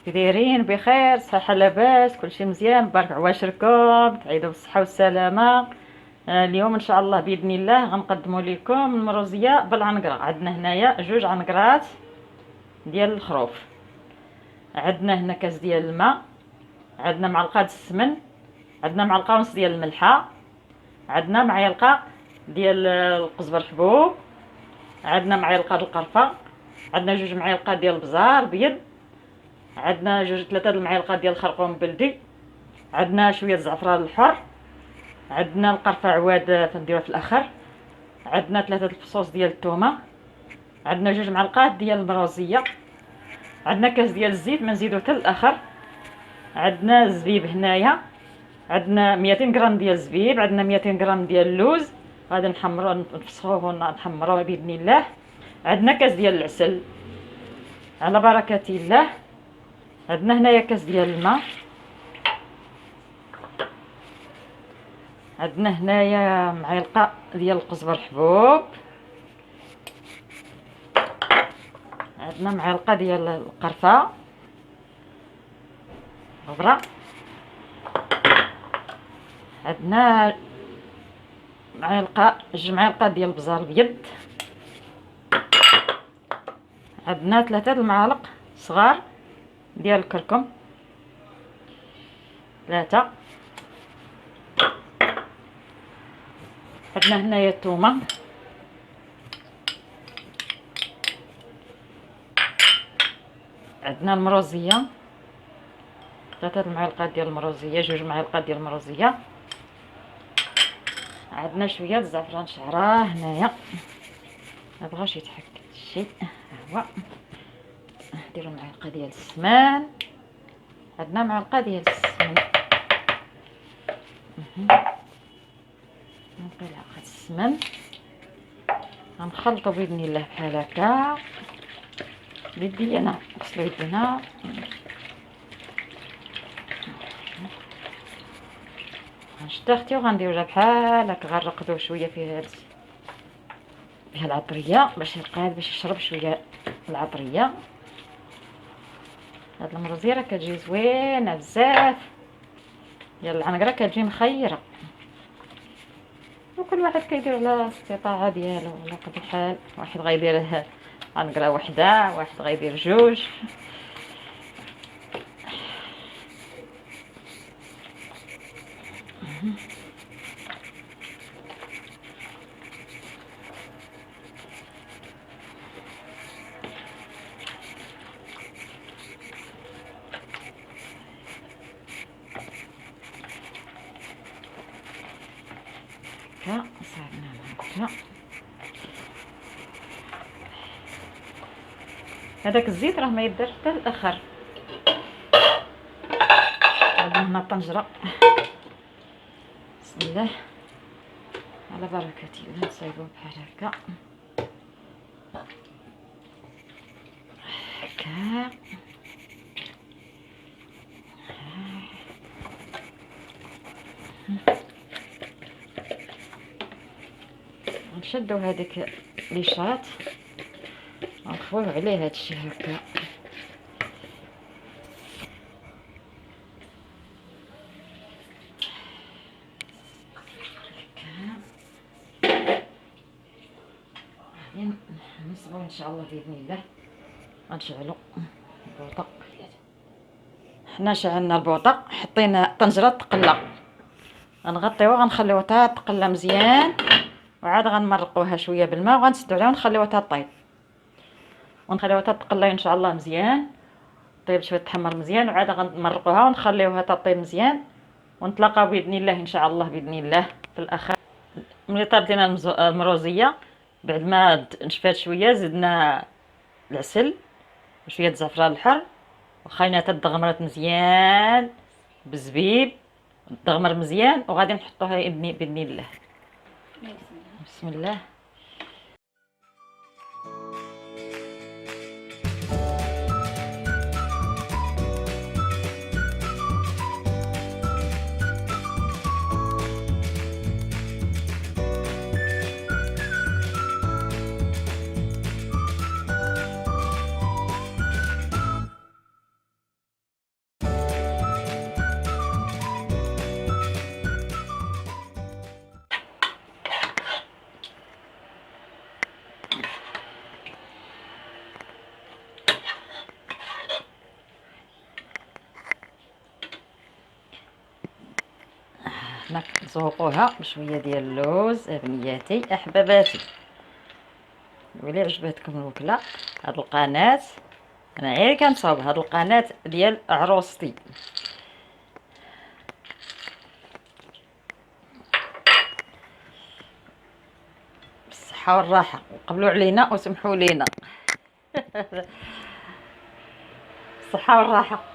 كي دايرين بخير صحه لاباس كلشي مزيان؟ بارك عواشركم تعيدوا بالصحه والسلامه. اليوم ان شاء الله باذن الله غنقدموا لكم المروزيه بالعنقره. عندنا هنايا جوج عنقرات ديال الخروف، عندنا هنا كاس ديال الماء، عندنا معلقه السمن، عندنا معلقه ونص ديال الملحه، عندنا معلقه ديال القزبر الحبوب، عندنا معلقه ديال القرفه، عندنا جوج معالق ديال البزار بيض، عندنا ثلاثه المعالق ديال الخرقوم بلدي، عندنا شويه الزعفران الحر، عندنا القرفه عواد تنديروها في الاخر، عندنا ثلاثه الفصوص ديال الثومه، عندنا جوج معلقات ديال المروزيه، عندنا كاس ديال الزيت ما نزيدو حتى الاخر، عندنا الزبيب هنايا، عندنا 200 غرام ديال الزبيب، عندنا 200 غرام ديال اللوز غادي نحمروه نفسخوه ونحمروه باذن الله، عندنا كاس ديال العسل على بركه الله، عندنا هنايا كاس ديال الماء، عندنا هنايا معلقه ديال القزبر الحبوب، عندنا معلقه ديال القرفه غبره، عندنا جوج معالق ديال البزار الابيض، عندنا ثلاثه المعالق صغار ديال الكركم، ثلاثه، عندنا هنايا الثومه، عندنا المروزيه، ثلاثه المعالق ديال المروزيه، جوج معالق ديال المروزيه، عندنا شويه الزعفران شعره هنايا ما بغاش يتحك الشيء، ها هو. نديرو معلقه ديال السمان، عندنا معلقه ديال السمن، معلقه السمن، غنخلطو باذن الله بحال هكا بيدي انا نغسلو يدينا، غنشد اختي وغنديرو بحال هكا، غنرقدو شويه فيها العطريه باش يرقاد باش يشرب شويه العطريه. هاد المروزيه راه كتجي زوينه بزاف، ديال العنقره كتجي مخيره، وكل واحد كيدير على الاستطاعه ديالو على قد الحال، واحد غيدير عنقره وحده، واحد غيدير جوج. هكا صايبنا هكا. هذاك الزيت راه ما يدير حتى الاخر. عندنا هنا الطنجره، بسم الله على بركه الله، نصايبوه بحال هكا هكا. نشدو هذيك ليشات ونخويو عليه هادشي هكا، نصبو ان شاء الله باذن الله. غنشعلو البوطه، حنا شعلنا البوطه، حطينا الطنجره تقلى، غنغطيوها غنخليوها حتى تقلى مزيان، وعاد غنمرقوها شويه بالماء وغنسدو عليها ونخليوها حتى طيب، ونخليوها حتى تقلى ان شاء الله مزيان، طيب شويه تحمر مزيان، وعاد غنمرقوها ونخليوها حتى طيب مزيان، ونتلاقاو باذن الله ان شاء الله باذن الله في الاخر. ملي طابت لنا المروزيه بعد ما نشفات شويه زدنا العسل وشويه الزعفران الحر، وخلينا حتى دغمرات مزيان بالزبيب، دغمر مزيان، وغادي نحطوها باذن الله. بسم الله. حنا نزوقوها بشويه ديال اللوز بنياتي احباباتي. ويلي عجبتكم الوكله هاد القناه، انا غير كنصاوب هاد القناه ديال عروستي. بالصحه والراحه، وقبلوا علينا وسمحوا لينا. بالصحه والراحه.